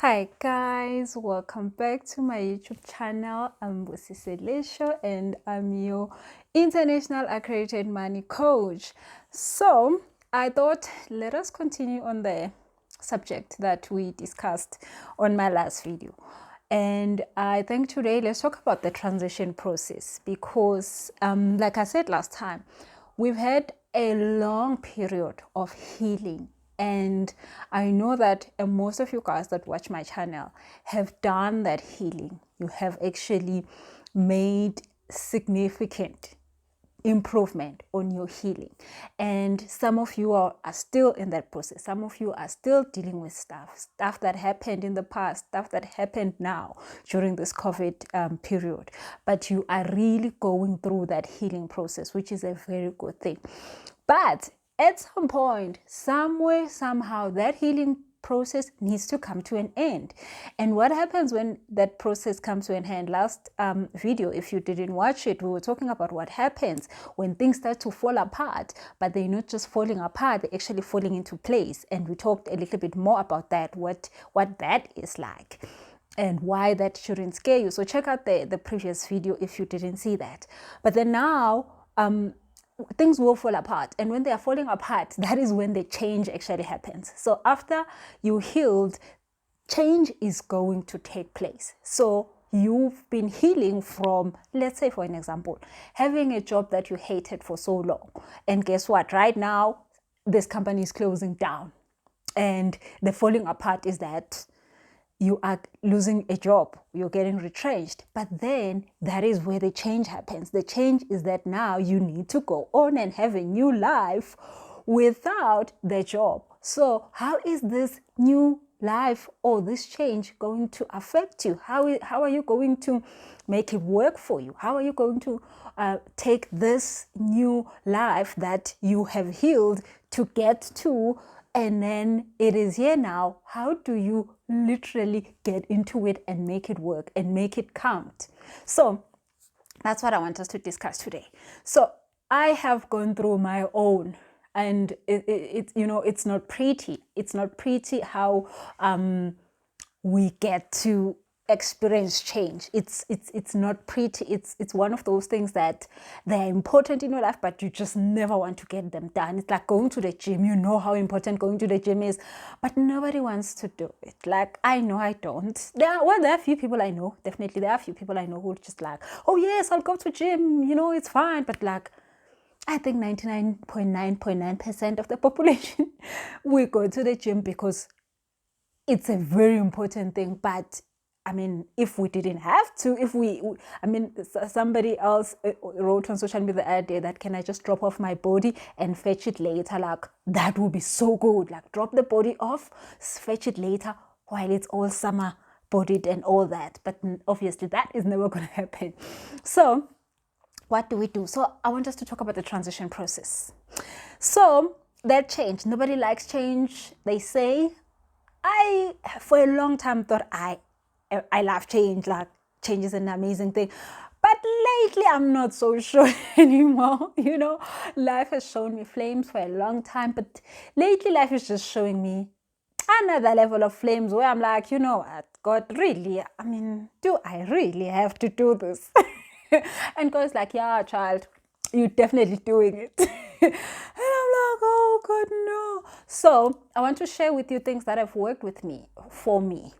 Hi guys, welcome back to my YouTube channel. I'm Busisi Lesho and I'm your international accredited money coach. So I thought let us continue on the subject that we discussed on my last video. And I think today let's talk about the transition process because like I said last time, we've had a long period of healing, and I know that most of you guys that watch my channel have done that healing. You have actually made significant improvement on your healing, and some of you are still in that process. Some of you are still dealing with stuff that happened in the past, stuff that happened now during this COVID period, but you are really going through that healing process, which is a very good thing. But at some point, somewhere, somehow, that healing process needs to come to an end. And what happens when that process comes to an end? Last video, if you didn't watch it, we were talking about what happens when things start to fall apart, but they're not just falling apart, they're actually falling into place. And we talked a little bit more about that, what that is like and why that shouldn't scare you. So check out the previous video if you didn't see that. But then now, things will fall apart, and when they are falling apart, that is when the change actually happens. So after you healed, change is going to take place. So you've been healing from, let's say for an example, having a job that you hated for so long, and guess what, right now this company is closing down, and the falling apart is that you are losing a job, you're getting retrenched. But then that is where the change happens. The change is that now you need to go on and have a new life without the job. So how is this new life or this change going to affect you? How are you going to make it work for you? How are you going to take this new life that you have healed to get to, and then it is here now? How do you literally get into it and make it work and make it count? So that's what I want us to discuss today. So I have gone through my own, and it's not pretty. It's not pretty how we get to experience change. It's not pretty. It's one of those things that they're important in your life, but you just never want to get them done. It's like going to the gym. You know how important going to the gym is, but nobody wants to do it. Like, I know I don't. There are a few people I know. Definitely there are a few people I know who are just like, oh yes, I'll go to gym, it's fine. But like, I think 99.9% of the population will go to the gym because it's a very important thing. But I mean, if we didn't have to, somebody else wrote on social media the other day that, can I just drop off my body and fetch it later? Like, that would be so good. Like, drop the body off, fetch it later while it's all summer bodied and all that. But obviously that is never going to happen. So what do we do? So I want us to talk about the transition process. So that change, nobody likes change, they say. I, for a long time, thought I love change. Like, change is an amazing thing. But lately, I'm not so sure anymore. Life has shown me flames for a long time, but lately, life is just showing me another level of flames where I'm like, what, God, really? I mean, do I really have to do this? And God's like, yeah, child, you're definitely doing it. And I'm like, oh God, no. So I want to share with you things that have worked with me, for me,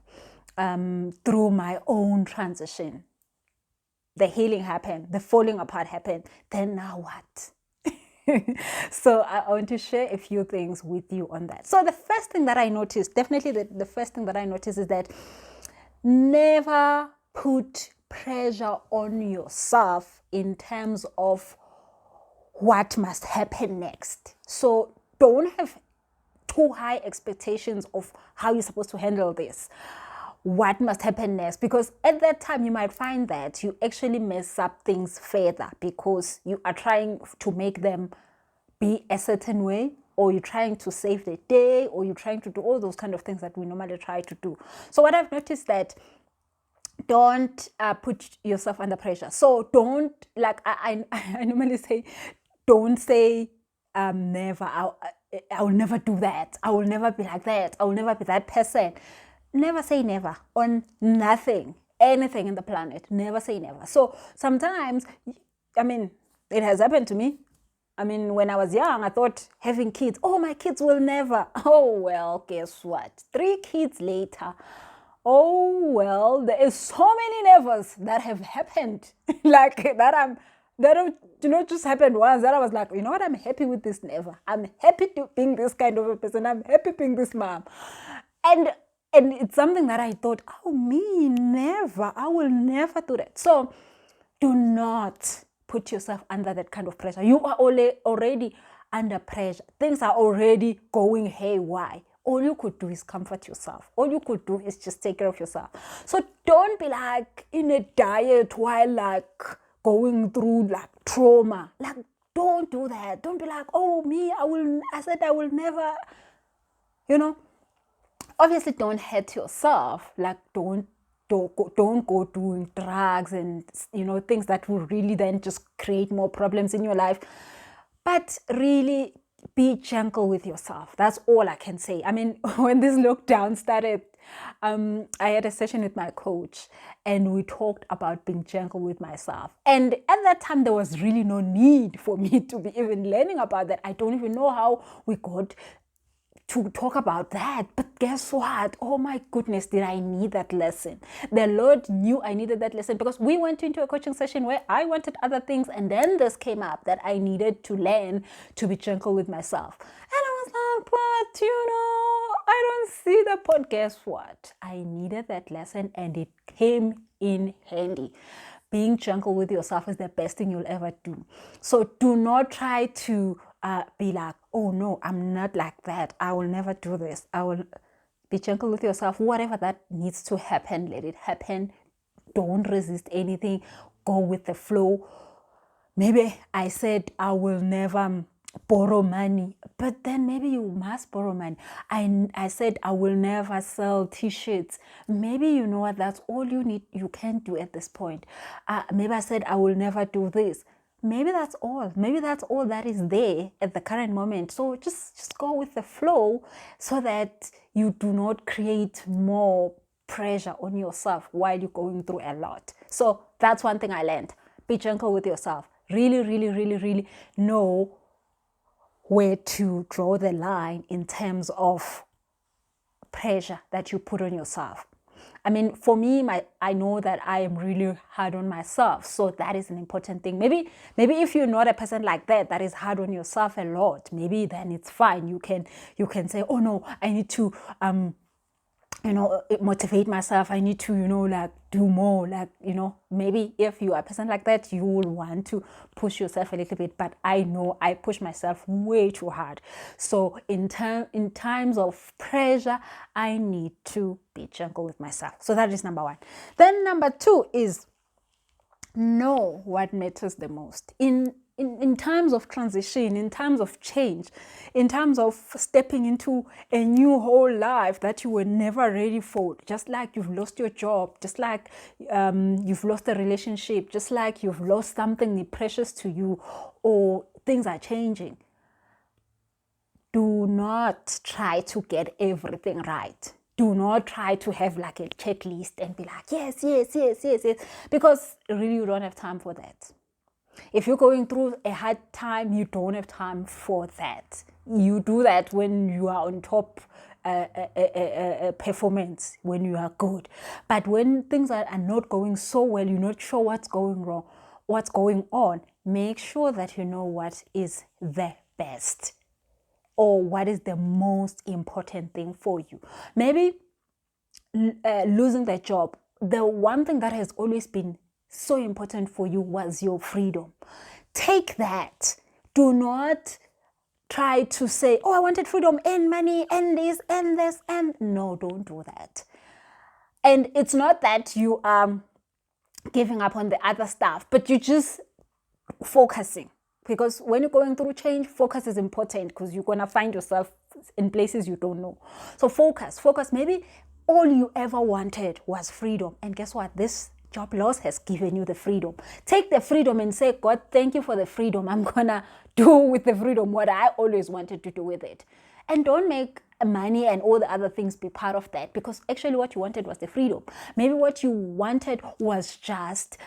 through my own transition. The healing happened, the falling apart happened. Then now what? So I want to share a few things with you on that. So the first thing that I noticed, definitely the first thing that I noticed, is that never put pressure on yourself in terms of what must happen next. So don't have too high expectations of how you're supposed to handle this, what must happen next, because at that time you might find that you actually mess up things further because you are trying to make them be a certain way, or you're trying to save the day, or you're trying to do all those kind of things that we normally try to do. So what I've noticed that, don't put yourself under pressure. So don't, like I normally say, don't say never. I will never do that. I will never be like that. I will never be that person. never say never on nothing, anything in the planet. Never say never. So sometimes, I mean, it has happened to me. I mean, when I was young, I thought having kids, oh, my kids will never. Oh, well, guess what? 3 kids later, oh, well, there is so many nevers that have happened. Like just happened once that I was like, you know what, I'm happy with this never. I'm happy to being this kind of a person. I'm happy being this mom. And it's something that I thought, oh, me, never. I will never do that. So do not put yourself under that kind of pressure. You are already under pressure. Things are already going haywire. All you could do is comfort yourself. All you could do is just take care of yourself. So don't be like in a diet while like going through like trauma. Like, don't do that. Don't be like, oh, me, I said I will never, obviously don't hurt yourself. Like, don't go doing drugs and things that will really then just create more problems in your life. But really be gentle with yourself. That's all I can say. I mean, when this lockdown started, I had a session with my coach and we talked about being gentle with myself. And at that time, there was really no need for me to be even learning about that. I don't even know how we got to talk about that. But guess what? Oh my goodness, did I need that lesson? The Lord knew I needed that lesson, because we went into a coaching session where I wanted other things, and then this came up that I needed to learn to be gentle with myself. And I was like, but I don't see the point. Guess what? I needed that lesson and it came in handy. Being gentle with yourself is the best thing you'll ever do. So do not try to be like, oh no, I'm not like that. I will never do this. I will be gentle with yourself. Whatever that needs to happen, let it happen. Don't resist anything. Go with the flow. Maybe I said I will never borrow money, but then maybe you must borrow money. I said I will never sell t-shirts. Maybe you know what, that's all you can do at this point. Maybe I said I will never do this. Maybe that's all. Maybe that's all that is there at the current moment. So just go with the flow so that you do not create more pressure on yourself while you're going through a lot. So that's one thing I learned. Be gentle with yourself. Really, really, really, really know where to draw the line in terms of pressure that you put on yourself. I mean, for me, I know that I am really hard on myself. So that is an important thing. Maybe if you're not a person like that is hard on yourself a lot, maybe then it's fine. You can say, oh no, I need to motivate myself. I need to, like do more, like, maybe if you are a person like that, you will want to push yourself a little bit. But I know I push myself way too hard. So in times of pressure, I need to be gentle with myself. So that is number 1. Then number 2 is know what matters the most. In times of transition, in times of change, in terms of stepping into a new whole life that you were never ready for, just like you've lost your job, just like you've lost a relationship, just like you've lost something precious to you, or things are changing. Do not try to get everything right. Do not try to have like a checklist and be like, yes, because really you don't have time for that. If you're going through a hard time, you don't have time for that. You do that when you are on top performance, when you are good. But when things are not going so well, you're not sure what's going wrong, what's going on, make sure that you know what is the best or what is the most important thing for you. Maybe losing the job, the one thing that has always been so important for you was your freedom. Take that. Do not try to say, oh, I wanted freedom and money and this and this and no, don't do that. And it's not that you are giving up on the other stuff, but you're just focusing. Because when you're going through change, focus is important, because you're going to find yourself in places you don't know. So focus. Maybe all you ever wanted was freedom. And guess what? This job loss has given you the freedom. Take the freedom and say, God, thank you for the freedom. I'm going to do with the freedom what I always wanted to do with it. And don't make money and all the other things be part of that, because actually what you wanted was the freedom. Maybe what you wanted was just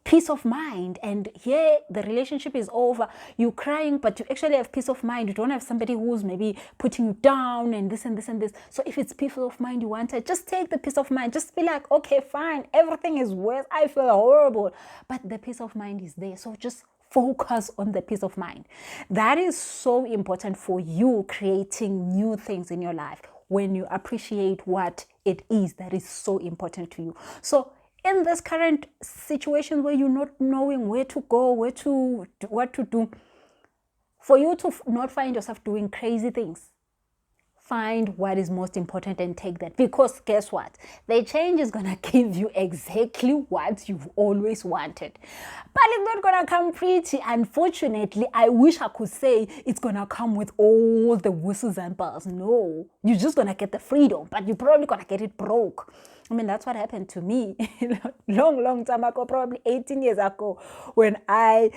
peace of mind, and here the relationship is over, you're crying, but you actually have peace of mind. You don't have somebody who's maybe putting you down and this and this and this. So if it's peace of mind you wanted, just take the peace of mind. Just be like, okay, fine, everything is worse, I feel horrible, but the peace of mind is there. So just focus on the peace of mind. That is so important for you creating new things in your life. When you appreciate what it is that is so important to you. So in this current situation where you're not knowing where to go, what to do, for you to not find yourself doing crazy things, find what is most important and take that. Because guess what? The change is going to give you exactly what you've always wanted. But it's not going to come pretty. Unfortunately, I wish I could say it's going to come with all the whistles and bells. No, you're just going to get the freedom, but you're probably going to get it broke. I mean, that's what happened to me long time ago, probably 18 years ago, when I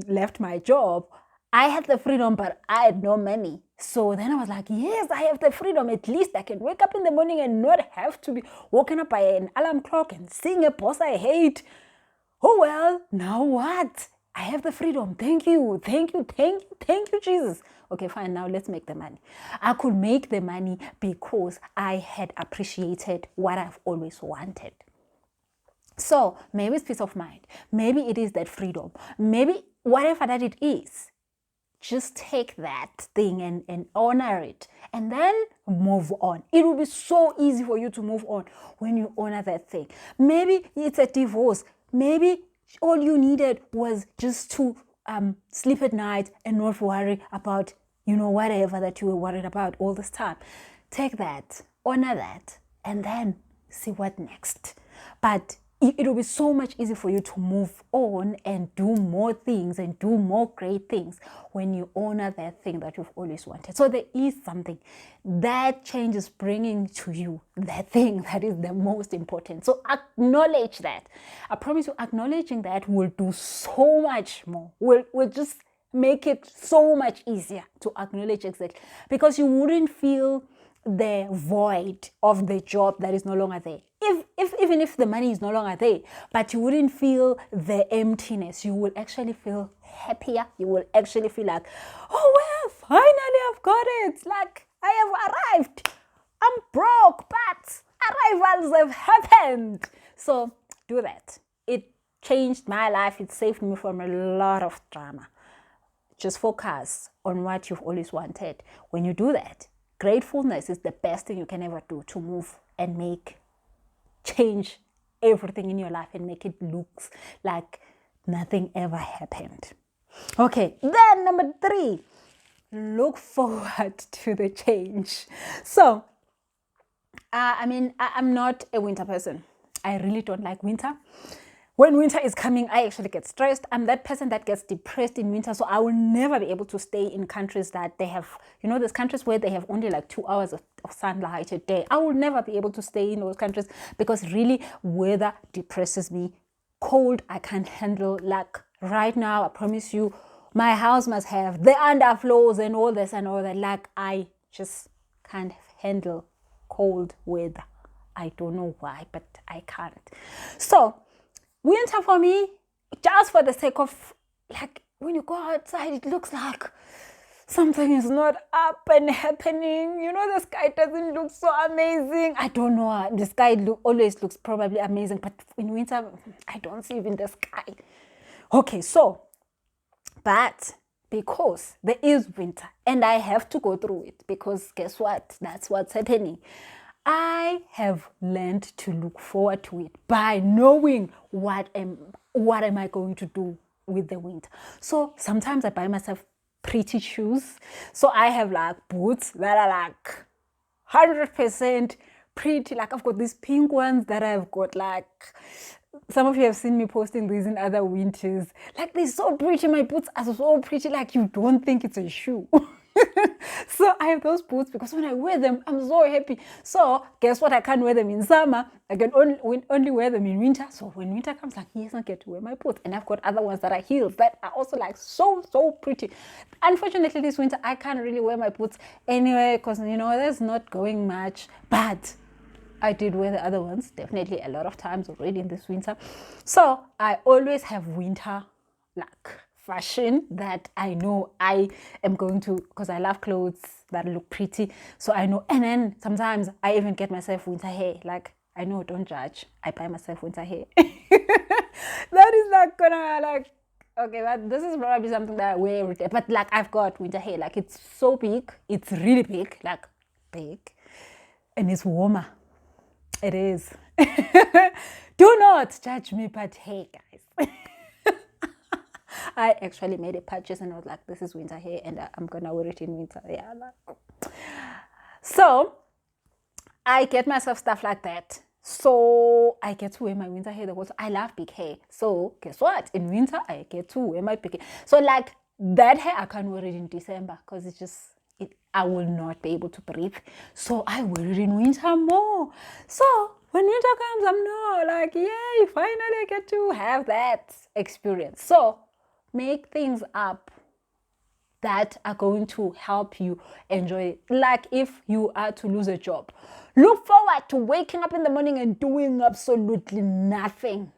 left my job. I had the freedom, but I had no money. So then I was like, yes, I have the freedom. At least I can wake up in the morning and not have to be woken up by an alarm clock and seeing a boss I hate. Oh, well, now what? I have the freedom. Thank you, Jesus. Okay, fine, now let's make the money. I could make the money because I had appreciated what I've always wanted. So maybe it's peace of mind. Maybe it is that freedom. Maybe whatever that it is, just take that thing and honor it and then move on. It will be so easy for you to move on when you honor that thing. Maybe it's a divorce. Maybe all you needed was just to sleep at night and not worry about, whatever that you were worried about all this time. Take that, honor that, and then see what next. But it will be so much easier for you to move on and do more things and do more great things when you honor that thing that you've always wanted. So there is something that change is bringing to you, that thing that is the most important. So acknowledge that. I promise you, acknowledging that will do so much more. Will just make it so much easier to acknowledge exactly, because you wouldn't feel the void of the job that is no longer there. Even if the money is no longer there, but you wouldn't feel the emptiness. You will actually feel happier. You will actually feel like, oh well, finally I've got it. Like, I have arrived. I'm broke, but arrivals have happened. So do that. It changed my life. It saved me from a lot of drama. Just focus on what you've always wanted. When you do that, gratefulness is the best thing you can ever do to move and change everything in your life and make it look like nothing ever happened. Okay, then number 3, look forward to the change. So, I'm not a winter person. I really don't like winter. When winter is coming, I actually get stressed. I'm that person that gets depressed in winter. So I will never be able to stay in countries that they have, there's countries where they have only like 2 hours of sunlight a day. I will never be able to stay in those countries because really weather depresses me. Cold, I can't handle. Like right now, I promise you, my house must have the underfloors and all this and all that. Like I just can't handle cold weather. I don't know why, but I can't. So winter for me, just for the sake of, like, when you go outside, it looks like something is not up and happening. The sky doesn't look so amazing. I don't know. The sky always looks probably amazing, but in winter, I don't see even the sky. Okay, so, but because there is winter and I have to go through it, because guess what? That's what's happening. I have learned to look forward to it by knowing what am I going to do with the winter. So sometimes I buy myself pretty shoes. So I have like boots that are like 100% pretty. Like I've got these pink ones that I've got, like, some of you have seen me posting these in other winters. Like, they're so pretty. My boots are so pretty, like you don't think it's a shoe. So I have those boots because when I wear them, I'm so happy. So guess what? I can't wear them in summer. I can only wear them in winter. So when winter comes, like, yes, I get to wear my boots. And I've got other ones that are heels that are also like so pretty. Unfortunately, this winter I can't really wear my boots anyway because there's not going much. But I did wear the other ones definitely a lot of times already in this winter. So I always have winter like fashion that I know I am going to, because I love clothes that look pretty. So I know, and then sometimes I even get myself winter hair. Like, I know, don't judge. I buy myself winter hair. That is not gonna like, okay, but this is probably something that I wear every day. But like, I've got winter hair. Like, it's so big. It's really big, like big, and it's warmer. It is. Do not judge me, but hey, guys. I actually made a purchase and I was like, this is winter hair and I'm gonna wear it in winter. Yeah. So I get myself stuff like that. So I get to wear my winter hair the whole time. I love big hair. So guess what? In winter, I get to wear my big hair. So like that hair, I can't wear it in December because it's just, I will not be able to breathe. So I wear it in winter more. So when winter comes, I'm not like, yay, finally I get to have that experience. So make things up that are going to help you enjoy it. Like if you are to lose a job, look forward to waking up in the morning and doing absolutely nothing.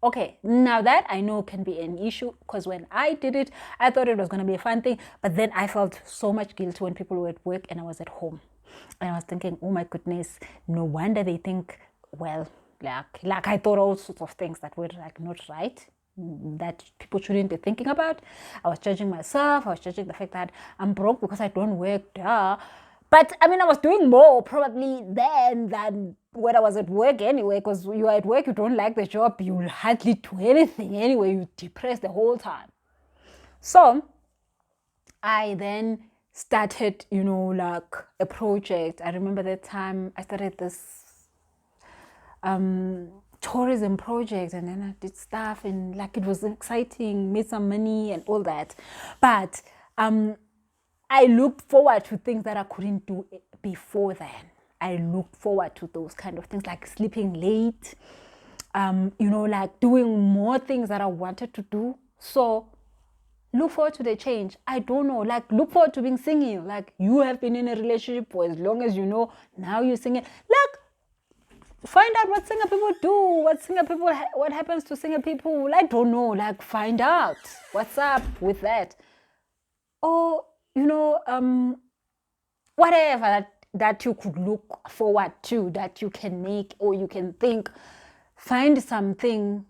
Okay, now that I know can be an issue because when I did it, I thought it was going to be a fun thing. But then I felt so much guilt when people were at work and I was at home. And I was thinking, oh my goodness, no wonder they think, well, like I thought all sorts of things that were like not right, that people shouldn't be thinking about. I was judging myself. I was judging the fact that I'm broke because I don't work. Duh. But I mean, I was doing more probably then than when I was at work anyway, because you are at work, you don't like the job, you hardly do anything anyway, you depressed the whole time. So I then started, like a project. I remember that time I started this tourism project and then I did stuff and like it was exciting, made some money and all that. But I looked forward to things that I couldn't do before then. I looked forward to those kind of things like sleeping late, like doing more things that I wanted to do. So look forward to the change. I don't know, like look forward to being single. Like you have been in a relationship for as long as you know, now you're single. Like find out what single people do, what happens to single people. I don't know, like find out what's up with that. Or, whatever that you could look forward to, that you can make or you can think, find some things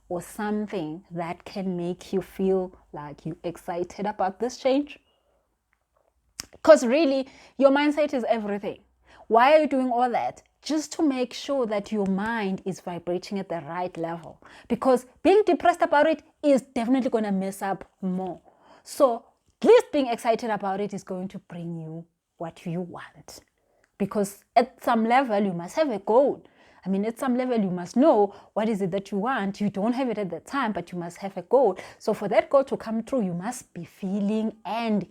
or something that can make you feel like you're excited about this change. Because really, your mindset is everything. Why are you doing all that? Just to make sure that your mind is vibrating at the right level. Because being depressed about it is definitely going to mess up more. So at least being excited about it is going to bring you what you want. Because at some level, you must have a goal. I mean, at some level, you must know what is it that you want. You don't have it at the time, but you must have a goal. So for that goal to come true, you must be feeling and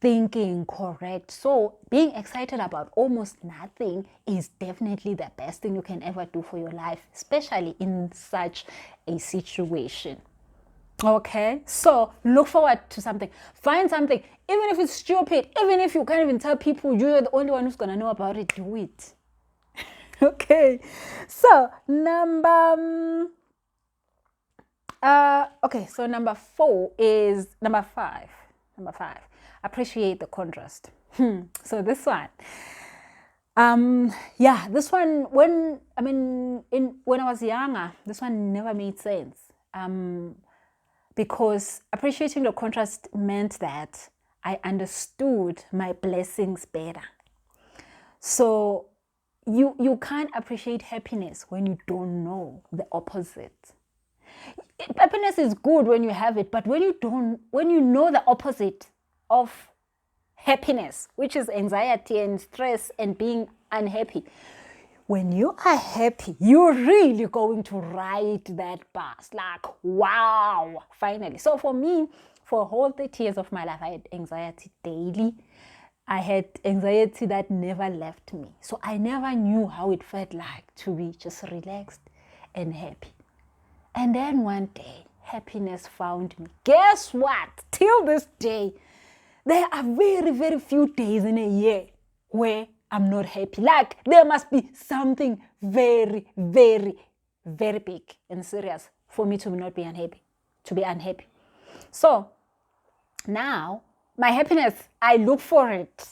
thinking correct. So being excited about almost nothing is definitely the best thing you can ever do for your life, especially in such a situation. Okay, so look forward to something. Find something, even if it's stupid, even if you can't even tell people you're the only one who's gonna know about it, do it. Okay, so number 4 is number five. Appreciate the contrast. So this one, this one, when I was younger, this one never made sense. Because appreciating the contrast meant that I understood my blessings better. So you can't appreciate happiness when you don't know the opposite. Happiness is good when you have it, but when you know the opposite of happiness, which is anxiety and stress and being unhappy, when you are happy, you're really going to ride that bus. Like, wow, finally. So for me, For a whole 30 years of my life, I had anxiety daily. I had anxiety that never left me. So I never knew how it felt like to be just relaxed and happy. And then one day, happiness found me. Guess what? Till this day, there are very, very few days in a year where I'm not happy. Like, there must be something very, very, very big and serious for me to not be unhappy, to be unhappy. So now, my happiness, I look for it.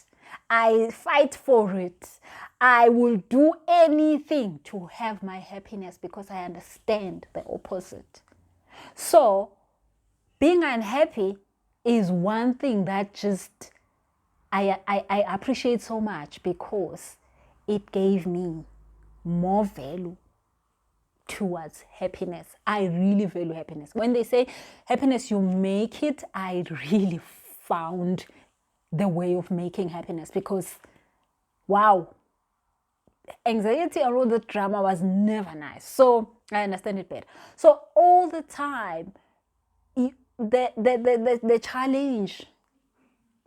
I fight for it. I will do anything to have my happiness because I understand the opposite. So, being unhappy is one thing that just I appreciate so much because it gave me more value towards happiness. I really value happiness. When they say happiness, you make it, I really found the way of making happiness because, wow, anxiety and all the drama was never nice. So I understand it better. So all the time, the challenge,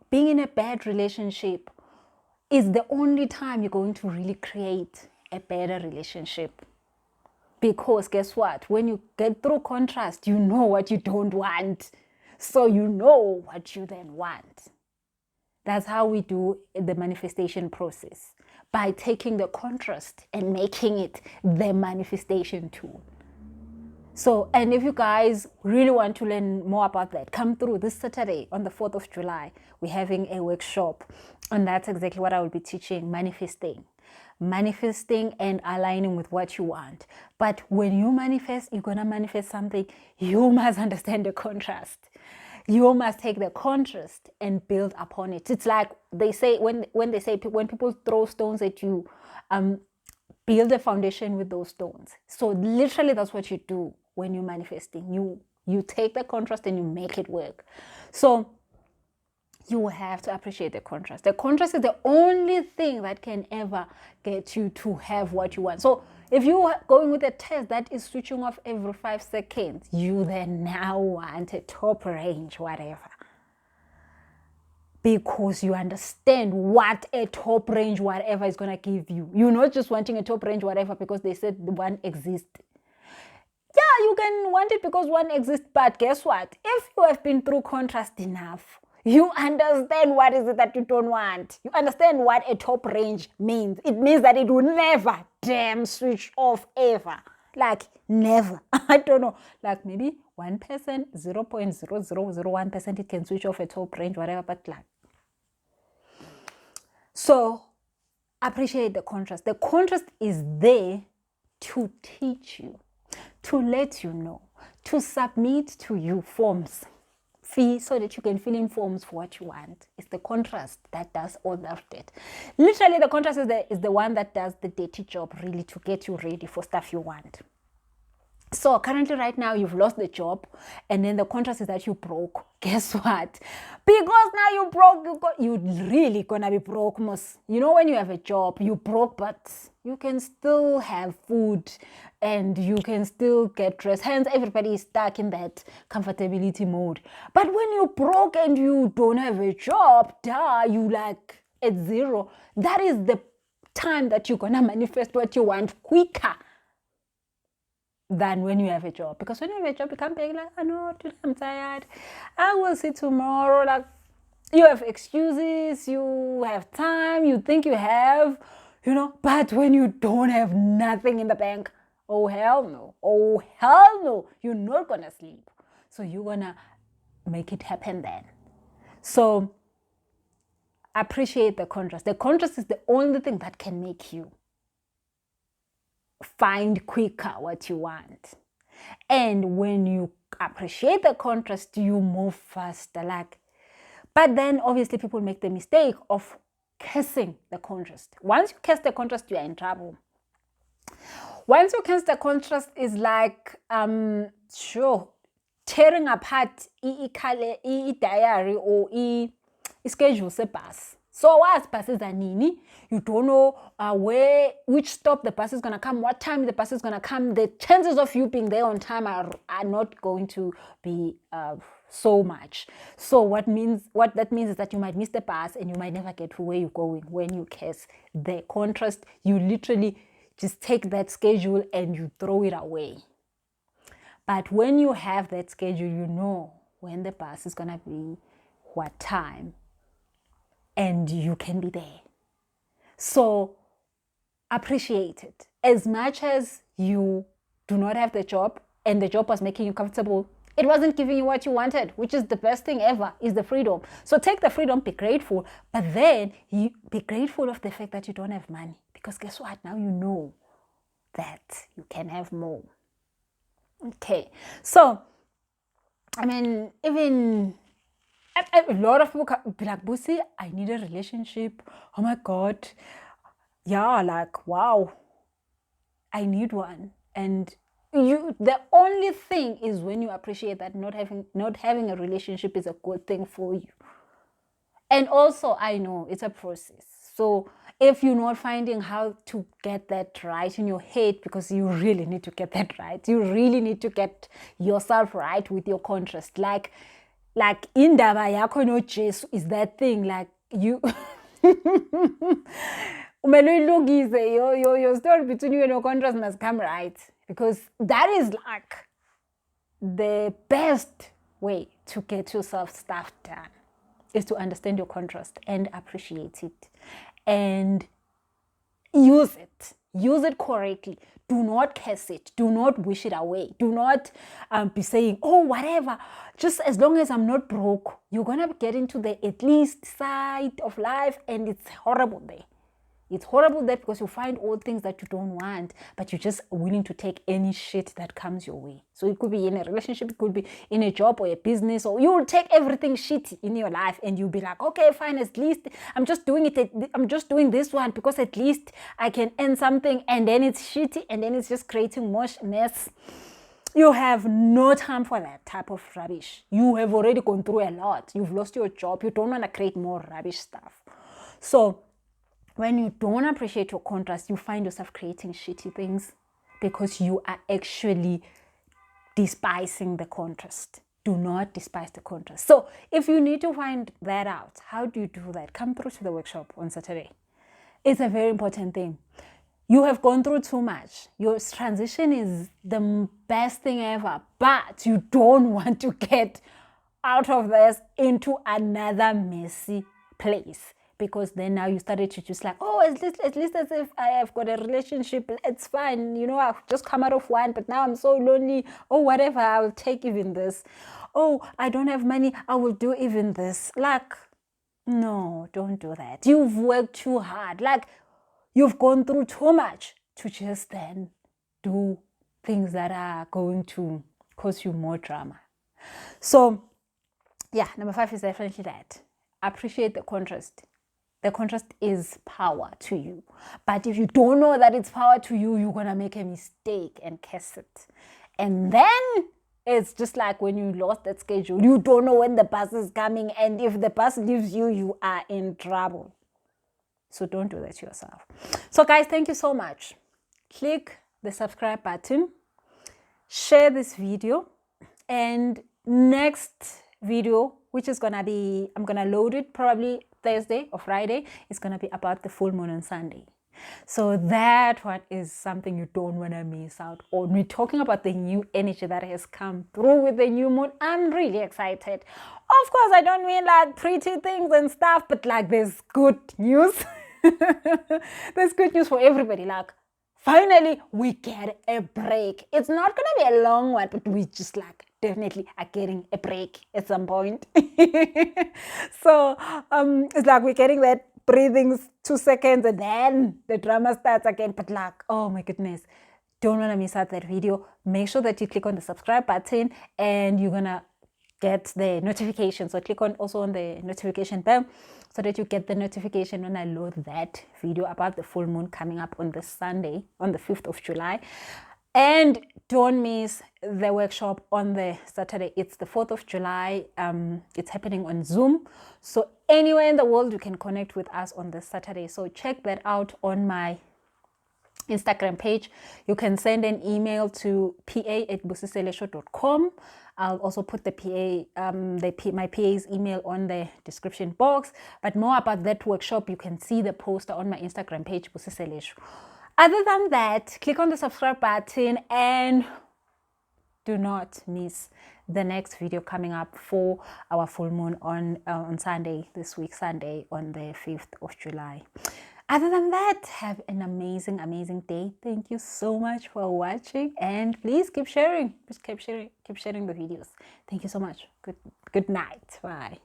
being in a bad relationship is the only time you're going to really create a better relationship. Because guess what? When you get through contrast, you know what you don't want. So you know what you then want. That's how we do the manifestation process. By taking the contrast and making it the manifestation tool. So, and if you guys really want to learn more about that, come through this Saturday on the 4th of July. We're having a workshop. And that's exactly what I will be teaching, manifesting and aligning with what you want. But when you manifest, you're going to manifest something. You must understand the contrast. You must take the contrast and build upon it. It's like they say, when people throw stones at you, build a foundation with those stones. So literally that's what you do when you're manifesting. You take the contrast and you make it work. So you have to appreciate the contrast. The contrast is the only thing that can ever get you to have what you want. So if you are going with a test that is switching off every 5 seconds, you then now want a top range, whatever. Because you understand what a top range, whatever is going to give you. You're not just wanting a top range, whatever, because they said one exists. Yeah, you can want it because one exists, but guess what? If you have been through contrast enough, you understand what is it that you don't want. You understand what a top range means. It means that it will never damn switch off ever. Like never. I don't know. Like maybe 1%, 0.0001% it can switch off a top range, whatever, but like. So appreciate the contrast. The contrast is there to teach you, to let you know, to submit to you forms. So that you can fill in forms for what you want. It's the contrast that does all of that. Literally, the contrast is the one that does the dirty job, really, to get you ready for stuff you want. So currently right now you've lost the job and then the contrast is that you broke. Guess what? Because now you broke, you're really gonna be broke most. You know, when you have a job, you broke, but you can still have food and you can still get dressed. Hence, everybody is stuck in that comfortability mode. But when you broke and you don't have a job, you like at zero. That is the time that you're gonna manifest what you want quicker than when you have a job. Because when you have a job, you can't be like, oh no, today I'm tired, I will see tomorrow. Like, you have excuses, you have time, you think you have, but when you don't have nothing in the bank, oh hell no, you're not gonna sleep. So you're gonna make it happen then. So appreciate the contrast. The contrast is the only thing that can make you find quicker what you want. And when you appreciate the contrast, you move faster. But then obviously people make the mistake of cursing the contrast. Once you curse the contrast, you are in trouble. Once you curse the contrast is like tearing apart diary or schedule sebus. So what? Buses are nini. You don't know which stop the bus is going to come, what time the bus is going to come. The chances of you being there on time are not going to be so much. So what that means is that you might miss the bus and you might never get to where you're going. When you curse the contrast, you literally just take that schedule and you throw it away. But when you have that schedule, you know when the bus is going to be, what time, and you can be there. So appreciate it. As much as you do not have the job and the job was making you comfortable, it wasn't giving you what you wanted, which is the best thing ever, is the freedom. So take the freedom, be grateful, but then you be grateful of the fact that you don't have money. Because guess what? Now you know that you can have more. Okay, so I mean, even a lot of people be like, Busi, I need a relationship. Oh my God. Yeah, like, wow, I need one. And the only thing is when you appreciate that not having a relationship is a good thing for you. And also, I know it's a process. So if you're not finding how to get that right in your head, because you really need to get that right, you really need to get yourself right with your contrast. Like indaba yakho no Jesu is that thing, like you your story between you and your contrast must come right, because that is like the best way to get yourself stuff done, is to understand your contrast and appreciate it and use it correctly. Do not curse it. Do not wish it away. Do not be saying, oh, whatever, just as long as I'm not broke. You're gonna get into the at least side of life, and it's horrible there. It's horrible there because you find all things that you don't want, but you're just willing to take any shit that comes your way. So it could be in a relationship, it could be in a job or a business, or you will take everything shitty in your life and you'll be like, okay, fine, at least I'm just doing this one because at least I can earn something, and then it's shitty, and then it's just creating more mess. You have no time for that type of rubbish. You have already gone through a lot. You've lost your job. You don't want to create more rubbish stuff. So when you don't appreciate your contrast, you find yourself creating shitty things because you are actually despising the contrast. Do not despise the contrast. So if you need to find that out, how do you do that? Come through to the workshop on Saturday. It's a very important thing. You have gone through too much. Your transition is the best thing ever, but you don't want to get out of this into another messy place. Because then now you started to just like, oh, at least as if I have got a relationship, it's fine. You know, I've just come out of one, but now I'm so lonely. Oh, whatever, I will take even this. Oh, I don't have money, I will do even this. Like, no, don't do that. You've worked too hard. Like, you've gone through too much to just then do things that are going to cause you more drama. So, yeah, number 5 is definitely that. Appreciate the contrast. The contrast is power to you. But if you don't know that it's power to you, you're going to make a mistake and curse it. And then it's just like when you lost that schedule. You don't know when the bus is coming. And if the bus leaves you, you are in trouble. So don't do that to yourself. So guys, thank you so much. Click the subscribe button. Share this video. And next video, which is going to be, I'm going to load it probably Thursday or Friday, is going to be about the full moon on Sunday. So that one is something you don't want to miss out on. We're talking about the new energy that has come through with the new moon. I'm really excited. Of course, I don't mean like pretty things and stuff, but like there's good news. There's good news for everybody. Like, finally, we get a break. It's not going to be a long one, but we just like definitely are getting a break at some point. So it's like we're getting that breathing 2 seconds and then the drama starts again. But like, oh my goodness, don't want to miss out that video. Make sure that you click on the subscribe button and you're going to get the notification. So click on also on the notification bell so that you get the notification when I load that video about the full moon coming up on this Sunday, on the 5th of July. And don't miss the workshop on the Saturday. It's the 4th of July. It's happening on Zoom. So anywhere in the world, you can connect with us on this Saturday. So check that out on my Instagram page. You can send an email to pa@busiselesho.com. I'll also put my PA's email on the description box. But more about that workshop, you can see the poster on my Instagram page, Busiselesho. Other than that, click on the subscribe button and do not miss the next video coming up for our full moon on Sunday, this week, Sunday, on the 5th of July. Other than that, have an amazing, amazing day. Thank you so much for watching, and please keep sharing. Just keep sharing the videos. Thank you so much. Good night. Bye.